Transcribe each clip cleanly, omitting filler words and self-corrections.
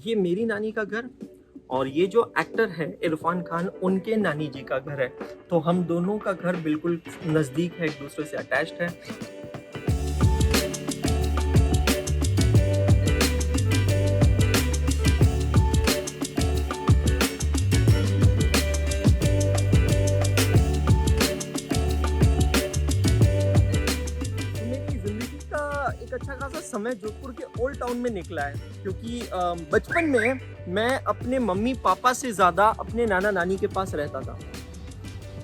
ये मेरी नानी का घर और ये जो एक्टर है इरफान खान, उनके नानी जी का घर है। तो हम दोनों का घर बिल्कुल नज़दीक है, एक दूसरे से अटैच्ड है। मेरी ज़िंदगी का एक अच्छा खासा समय जोधपुर के ओल्ड टाउन में निकला है, क्योंकि बचपन में मैं अपने मम्मी पापा से ज़्यादा अपने नाना नानी के पास रहता था।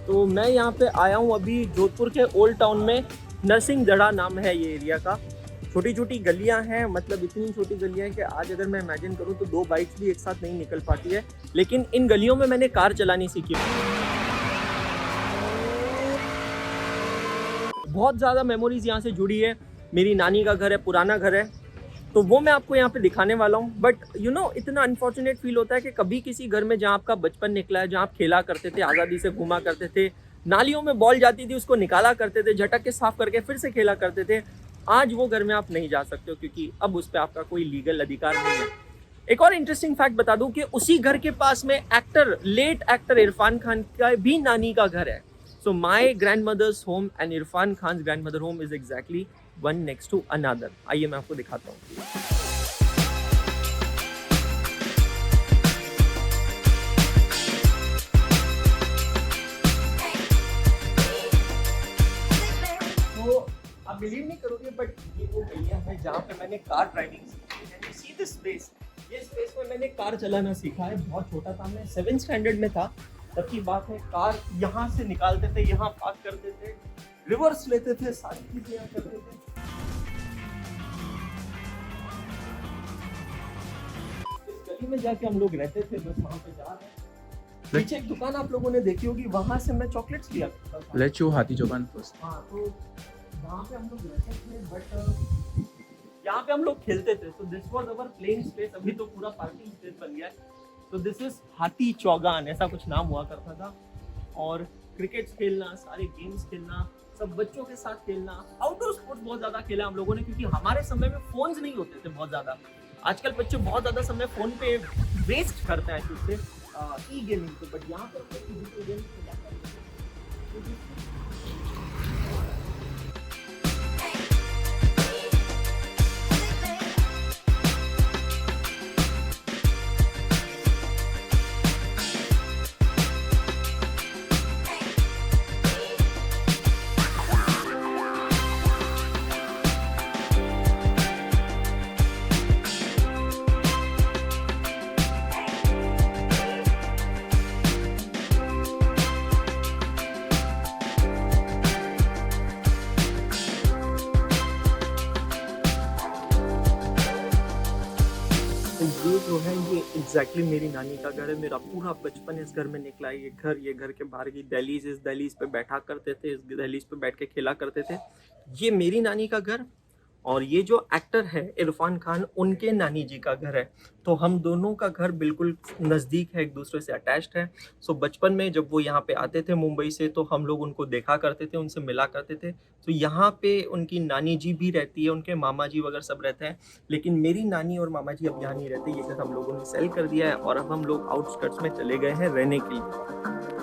तो मैं यहाँ पे आया हूँ अभी जोधपुर के ओल्ड टाउन में। नरसिंह दड़ा नाम है ये एरिया का। छोटी छोटी गलियाँ हैं, मतलब इतनी छोटी गलियाँ हैं कि आज अगर मैं इमेजिन करूँ तो 2 बाइक्स भी एक साथ नहीं निकल पाती है। लेकिन इन गलियों में मैंने कार चलानी सीखी। बहुत ज़्यादा मेमोरीज यहाँ से जुड़ी है। मेरी नानी का घर है, पुराना घर है, तो वो मैं आपको यहाँ पे दिखाने वाला हूँ। बट इतना अनफॉर्चुनेट फील होता है कि कभी किसी घर में जहाँ आपका बचपन निकला है, जहाँ आप खेला करते थे, आज़ादी से घूमा करते थे, नालियों में बॉल जाती थी उसको निकाला करते थे, झटक के साफ करके फिर से खेला करते थे, आज वो घर में आप नहीं जा सकते हो, क्योंकि अब उस पर आपका कोई लीगल अधिकार नहीं है। एक और इंटरेस्टिंग फैक्ट बता दूं कि उसी घर के पास में लेट एक्टर इरफान खान का भी नानी का घर है। So my grandmother's home and Irfan Khan grandmother home is exactly one next to another. आइए मैं आपको दिखाता हूँ। तो आप बिलीव नहीं करोगे, बट ये वो एरिया है जहाँ पे मैंने कार ड्राइविंग सीखी है। यू सी दिस स्पेस, ये स्पेस में मैंने कार चलाना सीखा है। बहुत छोटा था, मैं 7th स्टैंडर्ड में था तब की बात है। कार यहाँ से निकालते थे, यहाँ पार्क करते थे, रिवर्स लेते थे, सारी चीजें यहाँ करते थे। इस गली में जाके हम लोग रहते थे, बस वहाँ पे जा रहे हैं। पीछे एक दुकान आप लोगों ने देखी होगी, वहां से मैं चॉकलेट्स लिया करता था। Let's show हाथी चौकान first. हाँ, तो वहाँ पे हम लोग रहते थे, बट यहाँ पे हम लोग खेलते थे। तो this was our playing space. अभी तो पूरा पार्किंग स्पेस बन गया है। तो दिस इज हाथी चौगान, ऐसा कुछ नाम हुआ करता था। और क्रिकेट खेलना, सारे गेम्स खेलना, सब बच्चों के साथ खेलना, आउटडोर स्पोर्ट्स बहुत ज्यादा खेला हम लोगों ने, क्योंकि हमारे समय में फोन्स नहीं होते थे बहुत ज्यादा। आजकल बच्चे बहुत ज्यादा समय फोन पे वेस्ट करते हैं उससे ई गेमिंग पे, बट यहाँ पर फिजिकल गेम्स ये जो है, ये एग्जैक्टली मेरी नानी का घर है। मेरा पूरा बचपन इस घर में निकला है। ये घर के बाहर की दहलीज, इस दहलीज पे बैठा करते थे, इस दहलीज पे बैठ के खेला करते थे। ये मेरी नानी का घर और ये जो एक्टर है इरफान खान, उनके नानी जी का घर है। तो हम दोनों का घर बिल्कुल नज़दीक है, एक दूसरे से अटैच्ड है। सो बचपन में जब वो यहाँ पे आते थे मुंबई से, तो हम लोग उनको देखा करते थे, उनसे मिला करते थे। तो यहाँ पे उनकी नानी जी भी रहती है, उनके मामा जी वगैरह सब रहते हैं। लेकिन मेरी नानी और मामा जी अब यहाँ नहीं रहते। ये घर हम लोगों ने सेल कर दिया है और अब हम लोग आउटस्कर्ट्स में चले गए हैं रहने के लिए।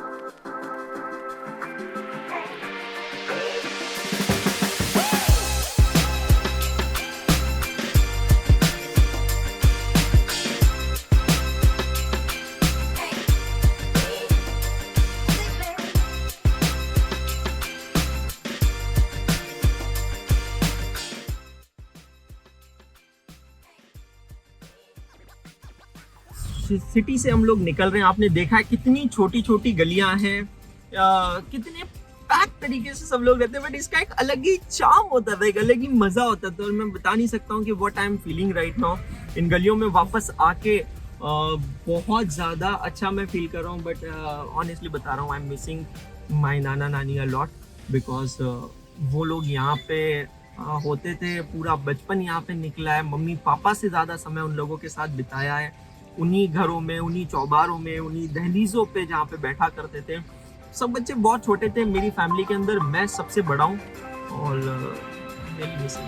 सिटी से हम लोग निकल रहे हैं। आपने देखा है कितनी छोटी छोटी गलियां हैं, कितने पैक तरीके से सब लोग रहते हैं, बट इसका एक अलग ही चार्म होता था, एक अलग ही मजा होता था। और मैं बता नहीं सकता हूँ कि what I am feeling right now. इन गलियों में वापस आके बहुत ज़्यादा अच्छा मैं फील कर रहा हूँ। बट ऑनेस्टली बता रहा हूँ, आई एम मिसिंग माई नाना नानी अ लॉट, बिकॉज वो लोग यहाँ पे होते थे। पूरा बचपन यहाँ पे निकला है। मम्मी पापा से ज़्यादा समय उन लोगों के साथ बिताया है, उन्हीं घरों में, उन्हीं चौबारों में, उन्हीं दहलीजों पे जहाँ पे बैठा करते थे। सब बच्चे बहुत छोटे थे मेरी फैमिली के अंदर, मैं सबसे बड़ा हूँ और रियली मिसिंग।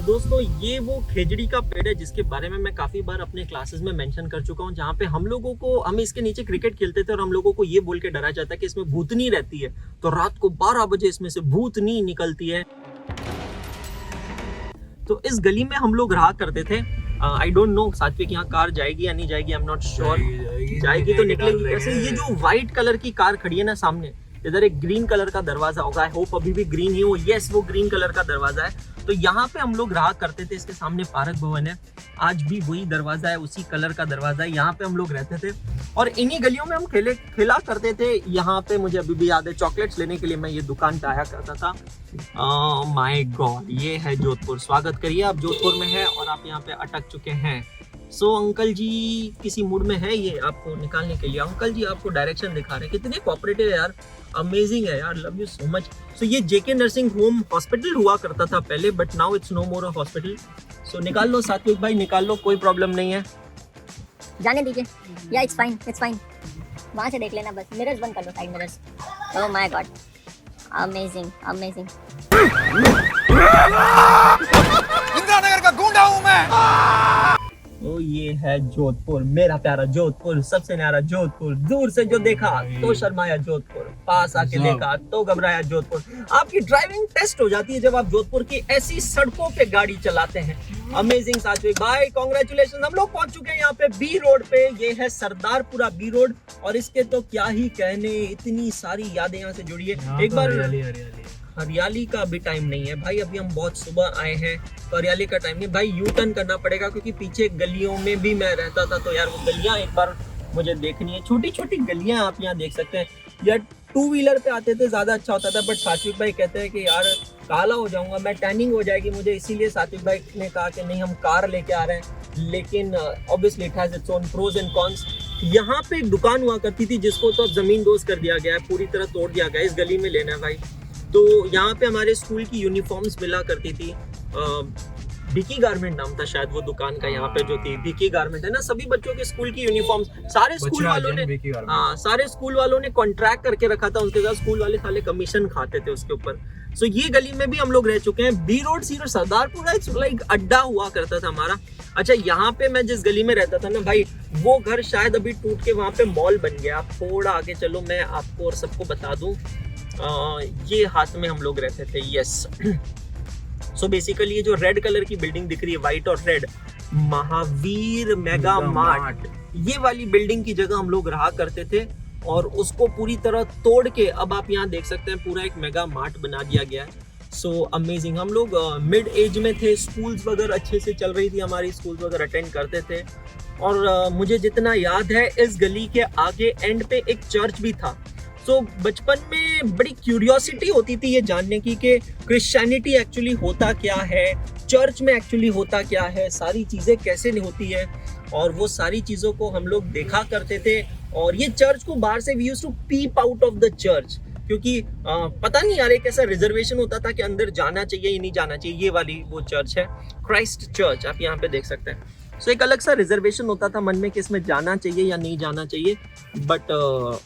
दोस्तों ये वो खेजड़ी का पेड़ है जिसके बारे में मैं काफी बार अपने क्लासेस में मेंशन कर चुका हूँ, जहाँ पे हम इसके नीचे क्रिकेट खेलते थे और हम लोगों को ये बोल के डरा जाता है कि इसमें भूतनी रहती है, तो रात को 12 बजे इसमें से भूतनी निकलती है। तो इस गली में हम लोग रहा करते थे। आई डोंट नो सात्विक यहाँ कार जाएगी या नहीं जाएगी, आई एम नॉट श्योर। जाएगी तो निकलेगी कैसे? ये जो व्हाइट कलर की कार खड़ी है ना सामने, इधर एक ग्रीन कलर का दरवाजा होगा, आई होप अभी भी ग्रीन ही हो। यस, वो ग्रीन कलर का दरवाजा है। तो यहाँ पे हम लोग रहा करते थे, इसके सामने पारक भवन है, आज भी वही दरवाजा है, उसी कलर का दरवाजा है, यहाँ पे हम लोग रहते थे और इन्हीं गलियों में हम खेला करते थे। यहाँ पे मुझे अभी भी याद है, चॉकलेट्स लेने के लिए मैं ये दुकान पे आया करता था। माय गॉड, ये है जोधपुर। स्वागत करिए, आप जोधपुर में है और आप यहाँ पे अटक चुके हैं। सो अंकल जी किसी मूड में है ये आपको निकालने के लिए। अंकल जी आपको डायरेक्शन दिखा रहे हैं, कितने कोऑपरेटिव है यार, अमेजिंग है यार, love you so much. So ये जेके नर्सिंग होम हॉस्पिटल हुआ करता था पहले, but now it's no more a hospital. So निकाल लो सात्विक भाई, निकाल लो, कोई प्रॉब्लम नहीं है, जाने दीजिए। या इट्स फाइन, इट्स फाइन। वहाँ से देख लेना बस, मिरर्स बंद कर लो, side mirrors. Oh my God, amazing amazing. Indiranagar का गूंडा हूँ मैं। तो ये है जोधपुर, मेरा प्यारा जोधपुर, सबसे न्यारा जोधपुर। दूर से जो देखा तो शर्माया जोधपुर, पास आके देखा तो घबराया जोधपुर। आपकी ड्राइविंग टेस्ट हो जाती है जब आप जोधपुर की ऐसी सड़कों पे गाड़ी चलाते हैं। अमेजिंग सात्विक भाई, कॉन्ग्रेचुलेशन। हम लोग पहुंच चुके हैं यहाँ पे बी रोड पे। ये है सरदारपुरा बी रोड और इसके तो क्या ही कहने, इतनी सारी यादें यहाँ से जुड़ी है। एक बार हरियाली का भी टाइम नहीं है भाई, अभी हम बहुत सुबह आए हैं तो हरियाली का टाइम नहीं भाई। यू टर्न करना पड़ेगा क्योंकि पीछे गलियों में भी मैं रहता था, तो यार वो गलियां एक बार मुझे देखनी है। छोटी छोटी गलियां आप यहाँ देख सकते हैं। यार 2 व्हीलर पे आते थे ज्यादा अच्छा होता था, बट सात्विक भाई कहते हैं कि यार काला हो जाऊंगा मैं, टैनिंग हो जाएगी मुझे, इसीलिए सात्विक भाई ने कहा कि नहीं हम कार लेके आ रहे हैं। लेकिन obviously it has its own pros and cons. यहाँ पे एक दुकान हुआ करती थी जिसको तो अब जमीन दोज कर दिया गया है, पूरी तरह तोड़ दिया गया है। इस गली में लेना है भाई। तो यहाँ पे हमारे स्कूल की यूनिफॉर्म्स मिला करती थी। भिकी गारमेंट नाम था शायद वो दुकान का, यहाँ पे जो थी भिकी गारमेंट है ना, सभी बच्चों के स्कूल की यूनिफॉर्म्स सारे स्कूल वालों ने कॉन्ट्रैक्ट करके रखा था उनके साथ। स्कूल वाले साले कमीशन खाते थे उसके ऊपर। सो ये गली में भी हम लोग रह चुके हैं। B road, C road, Sardarpura एक अड्डा हुआ करता था हमारा। अच्छा, यहाँ पे मैं जिस गली में रहता था ना भाई, वो घर शायद अभी टूट के वहाँ पे मॉल बन गया। आप थोड़ा आगे चलो, मैं आपको और सबको बता दूं। ये हाथ में हम लोग रहते थे। यस, सो बेसिकली ये जो रेड कलर की बिल्डिंग दिख रही है, व्हाइट और रेड, महावीर मेगा मार्ट, ये वाली बिल्डिंग की जगह हम लोग रहा करते थे और उसको पूरी तरह तोड़ के अब आप यहाँ देख सकते हैं पूरा एक मेगा मार्ट बना दिया गया है। So amazing. हम लोग मिड एज में थे, स्कूल्स वगैरह अच्छे से चल रही थी हमारी, स्कूल्स वगैरह अटेंड करते थे। और मुझे जितना याद है इस गली के आगे एंड पे एक चर्च भी था। तो बचपन में बड़ी क्यूरियोसिटी होती थी ये जानने की कि क्रिश्चियनिटी एक्चुअली होता क्या है, चर्च में एक्चुअली होता क्या है, सारी चीज़ें कैसे नहीं होती है, और वो सारी चीज़ों को हम लोग देखा करते थे। और ये चर्च को बाहर से we used to peep out of the church, क्योंकि पता नहीं यार एक ऐसा रिजर्वेशन होता था कि अंदर जाना चाहिए या नहीं जाना चाहिए। ये वाली वो चर्च है, क्राइस्ट चर्च, आप यहाँ पे देख सकते हैं। सो एक अलग सा रिजर्वेशन होता था मन में कि इसमें जाना चाहिए या नहीं जाना चाहिए। बट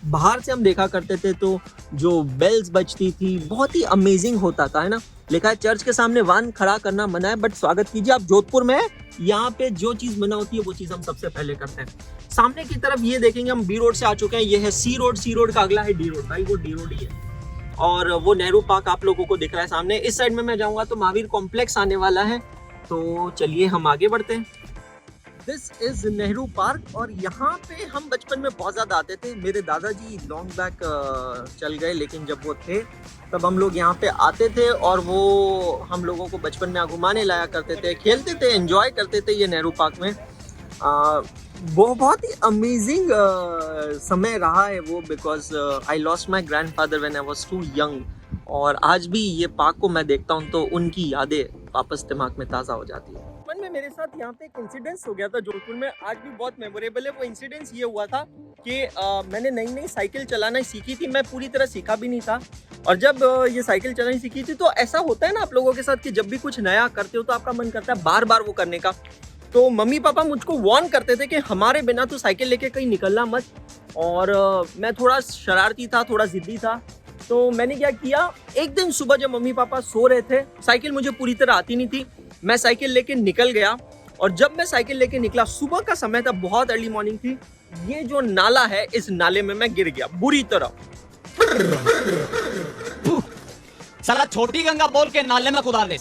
बाहर से हम देखा करते थे तो जो बेल्स बजती थी बहुत ही अमेजिंग होता था, है ना। लिखा है चर्च के सामने वाहन खड़ा करना मना है, बट स्वागत कीजिए आप जोधपुर में, यहाँ पे जो चीज मना होती है वो चीज हम सबसे पहले करते हैं। सामने की तरफ ये देखेंगे, हम बी रोड से आ चुके हैं, ये है सी रोड। सी रोड का अगला है डी रोड। भाई वो डी रोड ही है और वो नेहरू पार्क आप लोगों को दिख रहा है सामने। इस साइड में मैं जाऊंगा तो महावीर कॉम्प्लेक्स आने वाला है। तो चलिए हम आगे बढ़ते हैं। दिस इज नेहरू पार्क और यहाँ पे हम बचपन में बहुत ज़्यादा आते थे। मेरे दादाजी लॉन्ग बैक चल गए, लेकिन जब वो थे तब हम लोग यहाँ पे आते थे और वो हम लोगों को बचपन में घुमाने लाया करते थे, खेलते थे, एंजॉय करते थे ये नेहरू पार्क में। वो बहुत ही अमेजिंग समय रहा है वो, because I lost my grandfather when I was too young. और आज भी ये पार्क को मैं देखता हूँ तो उनकी यादें वापस दिमाग में ताज़ा हो जाती है। बचपन में मेरे साथ यहाँ पे एक इंसिडेंस हो गया था जोधपुर में, आज भी बहुत मेमोरेबल है। वो इंसिडेंस ये हुआ था कि मैंने नई नई साइकिल चलाना सीखी थी। मैं पूरी तरह सीखा भी नहीं था, और जब ये साइकिल चलानी सीखी थी तो ऐसा होता है ना आप लोगों के साथ कि जब भी कुछ नया करते हो तो आपका मन करता है बार बार वो करने का। तो मम्मी पापा मुझको वार्न करते थे कि हमारे बिना तो साइकिल लेके कहीं निकलना मत। और मैं थोड़ा शरारती था, थोड़ा जिद्दी था, तो मैंने क्या किया, एक दिन सुबह जब मम्मी पापा सो रहे थे, साइकिल मुझे पूरी तरह आती नहीं थी, मैं साइकिल लेके निकल गया। और जब मैं साइकिल लेके निकला, सुबह का समय था, बहुत अर्ली मॉर्निंग थी, ये जो नाला है इस नाले में मैं गिर गया बुरी तरह। साला छोटी गंगा बोल के नाले में कुदाल दे।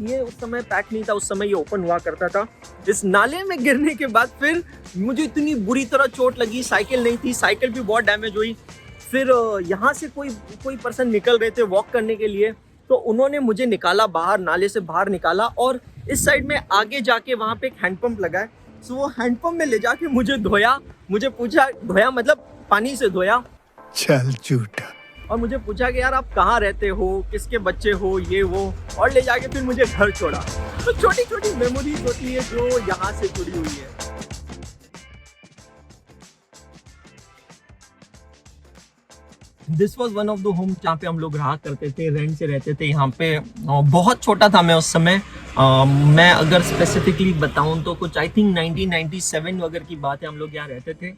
ये उस समय पैक नहीं था, उस समय ये ओपन हुआ करता था। इस नाले में गिरने के बाद फिर मुझे इतनी बुरी तरह चोट लगी, साइकिल नहीं थी, साइकिल भी बहुत डैमेज हुई। फिर यहाँ से कोई पर्सन निकल रहे थे वॉक करने के लिए, तो उन्होंने मुझे निकाला बाहर, नाले से बाहर निकाला, और इस साइड में आगे जाके वहाँ पे एक हैंडपंप लगा है, सो वो हैंडपंप में ले जाके मुझे धोया। मुझे पूछा, धोया मतलब पानी से धोया, चल झूठा। और मुझे पूछा कि यार आप कहाँ रहते हो, किसके बच्चे हो, ये वो, और ले जाके फिर मुझे घर छोड़ा। तो छोटी छोटी मेमोरीज होती है जो यहाँ से जुड़ी हुई है। This was one of the home जहाँ पे हम लोग रहा करते थे, रेंट से रहते थे यहाँ पे। बहुत छोटा था मैं उस समय। मैं अगर स्पेसिफिकली बताऊँ तो कुछ आई थिंक 1997 वगैरह की बात है, हम लोग यहाँ रहते थे।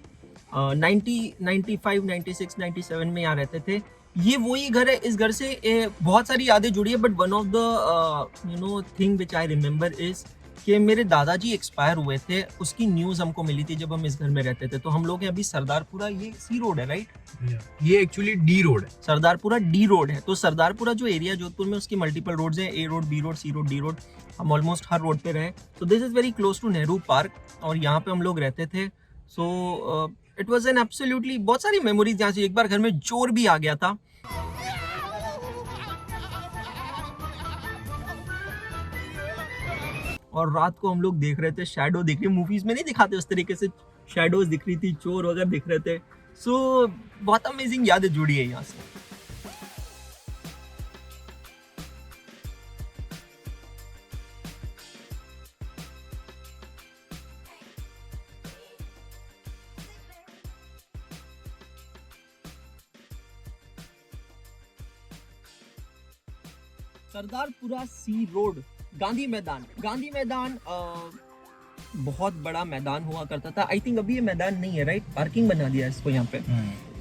95, 96, 97 में यहाँ रहते थे। ये वही घर है, इस घर से बहुत सारी यादें जुड़ी है, but one of the thing which I remember is कि मेरे दादाजी एक्सपायर हुए थे, उसकी न्यूज़ हमको मिली थी जब हम इस घर में रहते थे। तो हम लोग हैं अभी सरदारपुरा, ये सी रोड है राइट, ये एक्चुअली डी रोड है। सरदारपुरा डी रोड है। तो सरदारपुरा जो एरिया जोधपुर में, उसकी मल्टीपल रोड्स हैं, A road, B road, C road, D road. हम ऑलमोस्ट हर रोड पे रहे। तो this is very close to Nehru park, और यहाँ पे हम लोग रहते थे। So it was an absolutely, बहुत सारी मेमोरीज यहाँ से। एक बार घर में चोर भी आ गया था। और रात को हम लोग देख रहे थे, शैडो दिख रही, मूवीज में नहीं दिखाते उस तरीके से, शैडोज दिख रही थी, चोर वगैरह दिख रहे थे। सो बहुत अमेजिंग यादें जुड़ी है यहाँ से। सरदारपुरा सी रोड, गांधी मैदान बहुत बड़ा मैदान हुआ करता था। आई थिंक अभी ये मैदान नहीं है राइट, पार्किंग बना दिया है इसको यहाँ पे।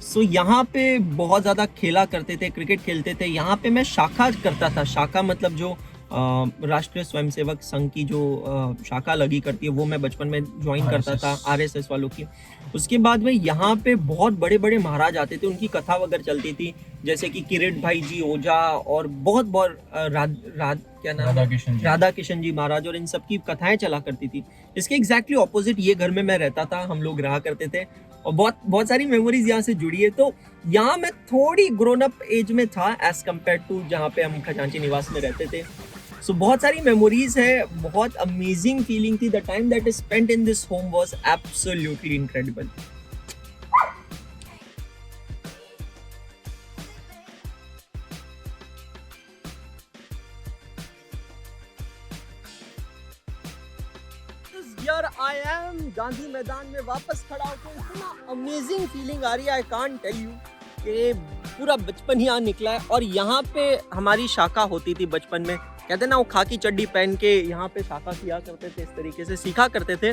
सो यहाँ पे बहुत ज़्यादा खेला करते थे, क्रिकेट खेलते थे। यहाँ पे मैं शाखा करता था। शाखा मतलब जो राष्ट्रीय स्वयंसेवक संघ की जो शाखा लगी करती है, वो मैं बचपन में ज्वाइन करता था, आरएसएस वालों की। उसके बाद में यहाँ पे बहुत बड़े बड़े महाराज आते थे, उनकी कथा वगैरह चलती थी, जैसे कि किरीट भाई जी ओझा और बहुत राधा किशन जी महाराज, और इन सब की कथाएं चला करती थी। इसके एग्जैक्टली ऑपोजिट ये घर में मैं रहता था, हम लोग रहा करते थे, और बहुत सारी मेमोरीज यहाँ से जुड़ी है। तो यहाँ मैं थोड़ी ग्रोन अप एज में था एज कम्पेयर टू जहाँ पे हम खजांची निवास में रहते थे। सो बहुत सारी मेमोरीज है, बहुत अमेजिंग फीलिंग थी। The time that is spent in this home was absolutely incredible. Here I am, Gandhi मैदान में वापस खड़ा होकर इतना अमेजिंग फीलिंग आ रही है, आई कांट टेल यू, कि पूरा बचपन ही यहाँ निकला है। और यहाँ पे हमारी शाखा होती थी बचपन में, कहते ना वो खाकी चड्डी पहन के यहाँ पे शाखा किया करते थे, इस तरीके से सीखा करते थे।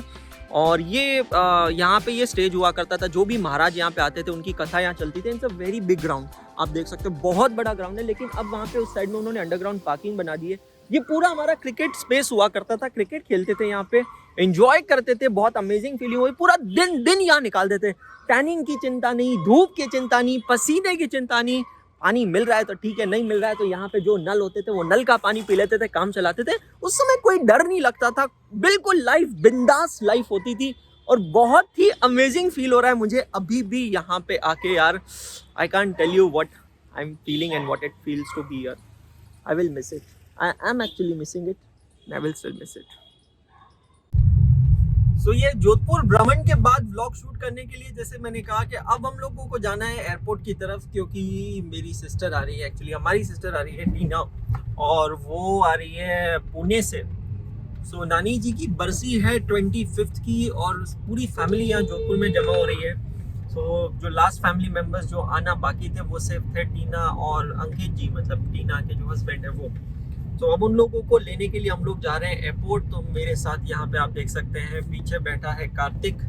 और ये यहाँ पे ये स्टेज हुआ करता था, जो भी महाराज यहाँ पे आते थे उनकी कथा यहाँ चलती थी। It's a very big ground, आप देख सकते हो, बहुत बड़ा ग्राउंड है। लेकिन अब वहाँ पे उस साइड में उन्होंने अंडरग्राउंड पार्किंग बना दी है। ये पूरा हमारा क्रिकेट स्पेस हुआ करता था, क्रिकेट खेलते थे यहाँ पे, एंजॉय करते थे, बहुत अमेजिंग फीलिंग हुई। पूरा दिन यहाँ निकाल देते, टैनिंग की चिंता नहीं, धूप की चिंता नहीं, पसीने की चिंता नहीं। पानी मिल रहा है तो ठीक है, नहीं मिल रहा है तो यहाँ पे जो नल होते थे वो नल का पानी पी लेते थे, काम चलाते थे। उस समय कोई डर नहीं लगता था, बिल्कुल लाइफ, बिंदास लाइफ होती थी। और बहुत ही अमेजिंग फील हो रहा है मुझे अभी भी यहाँ पे आके यार। I can't tell you what I am feeling and what it feels to be here. I will miss it, I am actually missing it, I will still miss it. So ये जोधपुर भ्रमण के बाद व्लॉग शूट करने के लिए, जैसे मैंने कहा कि अब हम लोगों को जाना है एयरपोर्ट की तरफ, क्योंकि मेरी सिस्टर आ रही है, एक्चुअली हमारी सिस्टर आ रही है टीना, और वो आ रही है पुणे से। सो नानी जी की बरसी है 25 की, और पूरी फैमिली यहाँ जोधपुर में जमा हो रही है। सो जो लास्ट फैमिली मेम्बर्स जो आना बाकी थे वो सिर्फ थे टीना और अंकित जी, मतलब टीना के जो हस्बैंड है वो। तो अब उन लोगों को लेने के लिए हम लोग जा रहे हैं एयरपोर्ट। तो मेरे साथ यहाँ पे आप देख सकते हैं, पीछे बैठा है कार्तिक,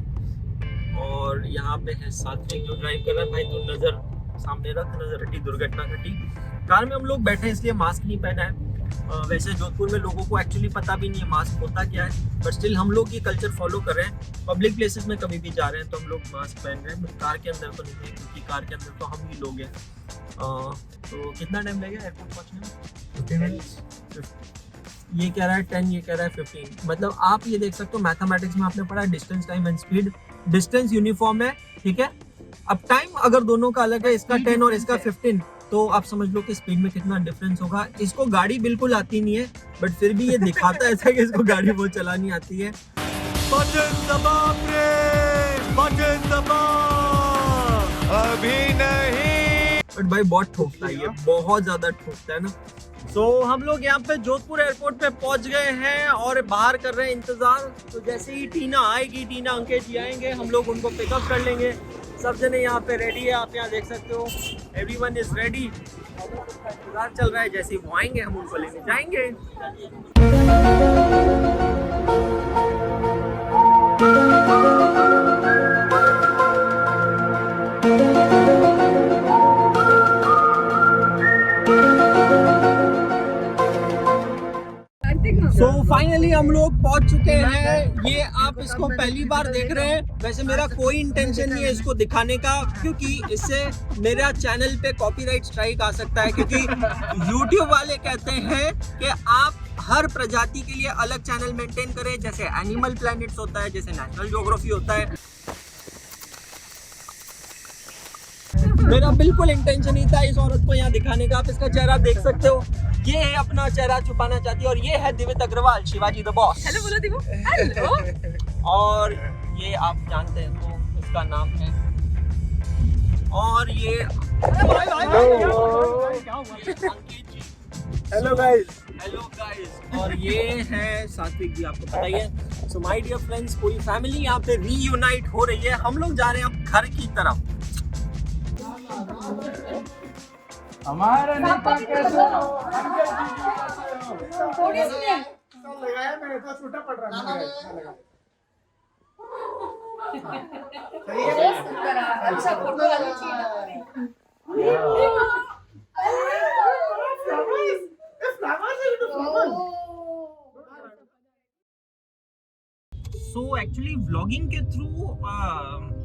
और यहाँ पे है सात्विक जो ड्राइव कर रहा है। भाई तू नज़र सामने रख, नजर हटी, दुर्घटना घटी। कार में हम लोग बैठे इसलिए मास्क नहीं पहना है। वैसे जोधपुर में लोगों को एक्चुअली पता भी नहीं है मास्क होता क्या है, बट स्टिल हम लोग ये कल्चर फॉलो कर रहे हैं। पब्लिक प्लेसेस में कभी भी जा रहे हैं तो हम लोग मास्क पहन रहे हैं, बट कार के अंदर तो नहीं है, क्योंकि कार के अंदर तो हम ही लोग हैं। तो कितना टाइम लगेगा एयरपोर्ट पहुँचने में? 15 minutes। ये कह रहा है 10, ये कह रहा है 15। मतलब आप ये देख सकते हो, मैथमेटिक्स में आपने पढ़ा distance, time and speed. Distance uniform है, ठीक है। अब टाइम अगर दोनों का अलग है, इसका 10 और इसका 15, तो आप समझ लो कि स्पीड में कितना डिफरेंस होगा। इसको गाड़ी बिल्कुल आती नहीं है, बट फिर भी ये दिखाता है ऐसा कि इसको गाड़ी वो चलानी आती है। अभी नहीं। बट भाई बहुत ठोकता है ये, बहुत ज्यादा ठोकता है ना। तो हम लोग यहाँ पे जोधपुर एयरपोर्ट पे पहुंच गए हैं और बाहर कर रहे हैं इंतजार। तो जैसे ही टीना आएगी, टीना अंकित जी आएंगे, हम लोग उनको पिकअप कर लेंगे। सब जने यहाँ पे रेडी है, आप यहाँ देख सकते हो, एवरीवन इज रेडी। इंतजार चल रहा है, जैसे ही वो आएंगे हम उनको लेने जाएंगे। तो फाइनली हम लोग पहुंच चुके हैं। ये आप इसको पहली बार देख रहे हैं। वैसे मेरा कोई इंटेंशन नहीं है इसको दिखाने का, क्योंकि इससे मेरा चैनल पे कॉपीराइट स्ट्राइक आ सकता है। क्योंकि YouTube वाले कहते हैं कि आप हर प्रजाति के लिए अलग चैनल मेंटेन करें, जैसे एनिमल प्लैनेट्स होता है, जैसे नेशनल ज्योग्राफी होता है। मेरा बिल्कुल इंटेंशन नहीं था इस औरत को यहाँ दिखाने का। आप इसका चेहरा देख सकते हो, ये है अपना चेहरा छुपाना चाहती है। और ये है Divya Agarwal, Shivaji the boss. Hello बोलो दिवो। हेलो। और ये आप जानते हैं तो इसका नाम है। और ये हेलो गाइस। Hello guys. और ये है सात्विक जी, आपको पता ही है। सो माय डियर फ्रेंड्स, पूरी फैमिली यहाँ पे रीयूनाइट हो रही है। हम लोग जा रहे हैं अब घर की तरफ। हमारा नेता कैसे हो? थोड़ी सी है। लगाया मेरे तो छोटा पड़ रहा है। सही है। अच्छा फोटो वाली चीज। सो एक्चुअली व्लॉगिंग के थ्रू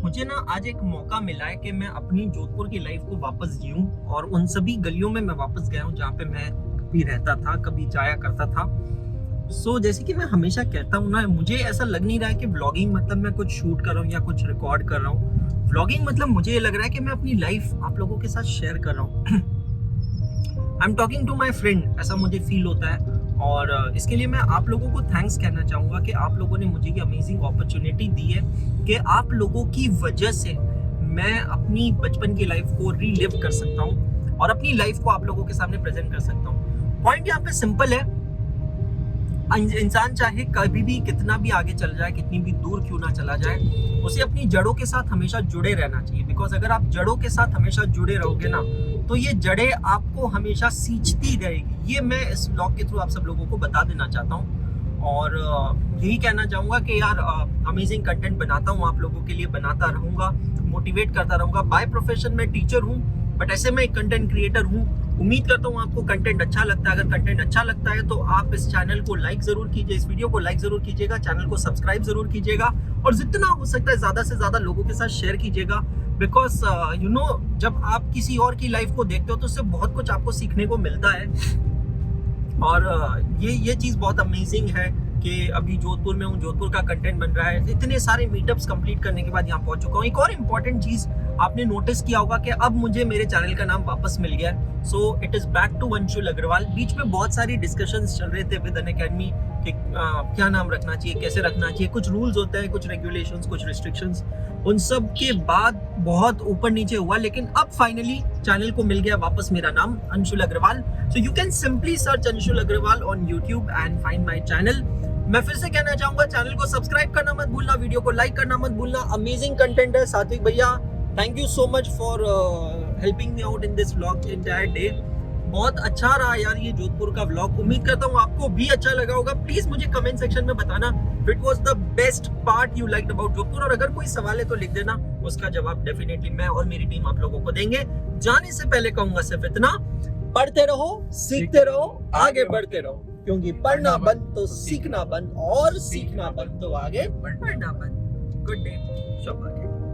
मुझे ना आज एक मौका मिला है कि मैं अपनी जोधपुर की लाइफ को वापस जीऊं। और उन सभी गलियों में मैं वापस गया हूं जहाँ पे मैं कभी रहता था, कभी जाया करता था। सो जैसे कि मैं हमेशा कहता हूँ ना, मुझे ऐसा लग नहीं रहा है कि व्लॉगिंग मतलब मैं कुछ शूट कर रहा हूँ या कुछ रिकॉर्ड कर रहा हूँ। व्लॉगिंग मतलब मुझे ये लग रहा है कि मैं अपनी लाइफ आप लोगों के साथ शेयर कर रहा हूँ। I am talking to my friend, ऐसा मुझे फील होता है। और इसके लिए मैं आप लोगों को थैंक्स कहना चाहूँगा कि आप लोगों ने मुझे ये अमेजिंग अपॉर्चुनिटी दी है कि आप लोगों की वजह से मैं अपनी बचपन की लाइफ को रीलिव कर सकता हूँ और अपनी लाइफ को आप लोगों के सामने प्रेजेंट कर सकता हूँ। पॉइंट यहाँ पे सिंपल है, इंसान चाहे कभी भी कितना भी आगे चल जाए, कितनी भी दूर क्यों ना चला जाए, उसे अपनी जड़ों के साथ हमेशा जुड़े रहना चाहिए। बिकॉज अगर आप जड़ों के साथ हमेशा जुड़े रहोगे ना, तो ये जड़ें आपको हमेशा सींचती रहेगी। ये मैं इस ब्लॉग के थ्रू आप सब लोगों को बता देना चाहता हूँ। और यही कहना चाहूँगा कि यार अमेजिंग कंटेंट बनाता हूँ, आप लोगों के लिए बनाता रहूँगा, मोटिवेट करता रहूँगा। बाय प्रोफेशन में टीचर हूँ, बट ऐसे में एक कंटेंट क्रिएटर हूँ। उम्मीद करता हूँ आपको कंटेंट अच्छा लगता है। अगर कंटेंट अच्छा लगता है तो आप इस चैनल को लाइक जरूर कीजिए, इस वीडियो को लाइक जरूर कीजिएगा, चैनल को सब्सक्राइब जरूर कीजिएगा और जितना हो सकता है ज्यादा से ज्यादा लोगों के साथ शेयर कीजिएगा। बिकॉज यू नो, जब आप किसी और की लाइफ को देखते हो तो उससे बहुत कुछ आपको सीखने को मिलता है। और ये चीज़ बहुत अमेजिंग है कि अभी जोधपुर में हूँ, जोधपुर का कंटेंट बन रहा है। इतने सारे मीटअप्स कंप्लीट करने के बाद यहाँ पहुँच चुका हूँ। एक और इम्पॉर्टेंट चीज़ आपने नोटिस किया होगा कि अब मुझे मेरे चैनल का नाम वापस मिल गया है। So it is back to Anshul Agarwal. बीच में बहुत सारी डिस्कशंस चल रहे थे विद अनअकैडमी कि क्या नाम रखना चाहिए, कैसे रखना चाहिए। कुछ रूल्स होते हैं, कुछ रेगुलेशंस, कुछ रिस्ट्रिक्शंस। उन सब के बाद बहुत ऊपर नीचे हुआ, लेकिन अब फाइनली चैनल को मिल गया वापस मेरा नाम, Anshul Agarwal. So you can simply search Anshul Agarwal on YouTube and find my channel. मैं फिर से कहना चाहूंगा, चैनल को सब्सक्राइब करना मत भूलना, वीडियो को लाइक करना मत भूलना। अमेजिंग कंटेंट है। सात्विक भैया, thank you so much for helping me out in this vlog entire day. बहुत अच्छा रहा यार ये जोधपुर का व्लॉग। उम्मीद करता हूँ आपको भी अच्छा लगा होगा। प्लीज मुझे कमेंट सेक्शन में बताना it was the best part you liked about Jodhpur. और अगर कोई सवाल है तो लिख देना, उसका जवाब डेफिनेटली मैं और मेरी टीम आप लोगों को देंगे। जाने से पहले कहूंगा सिर्फ इतना, पढ़ते रहो, सीखते रहो, आगे बढ़ते रहो, क्योंकि पढ़ना बंद तो सीखना बंद, और सीखना बंद तो आगे बढ़ना बंद। गुड डे, शुभ